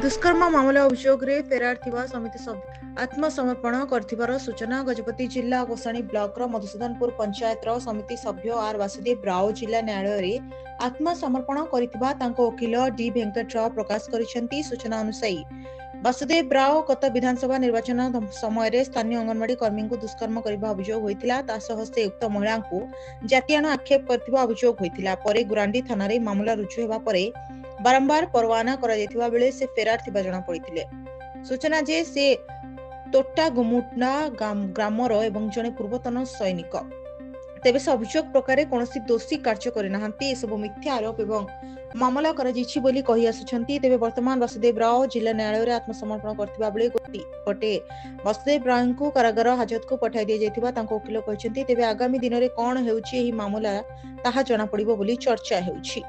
दुष्कर्म मामला अभियोग रे फेरार थिबा समिति सभ्य आत्मसमर्पण करथिबार सूचना गजपति जिला गोसाणी ब्लॉक मधुसूदनपुर पंचायत समिति सभ्य आर वासुदेव राव जिला न्यायालय रे आत्मसमर्पण करथिबा तांको वकील डी वेंकटराव प्रकाश करिसेंती। सूचना अनुसार वासुदेव राव गत विधानसभा निर्वाचन समय स्थानीय अंगनवाड़ी कर्मी को दुष्कर्म करने अभियोग होता तासह से उक्त महिला को जातिआण आक्षेप करथिबा अभियोग होता परे गुरांडी थाना रे मामला रुजु हेबा परे बारंबार परवाना करा जायतिबा बेले से फेरार थिबा जणा पड़िथिले। सूचना जे से तोट्टा गुमुटना ग्रामर एवं जणे पूर्वतन सैनिक तेबे से अभियोग प्रकार कौनसी दोषी कार्य करनाहांती एसबु मिथ्या आरोप एवं मामला करा जायछि बोली कहि आसुछंती। तेबे वर्तमान वासुदेव राव जिला न्यायालय रे आत्मसमर्पण करथिबा बेले गोटे वासुदेव राव को कारागार हाजत को पठाई दिया जायतिबा तांको वकील कहिसेंती। तेबे आगामी दिन रे कोन हेउछि एही मामला ताहा जणा पड़िबो बोली चर्चा हेउछि।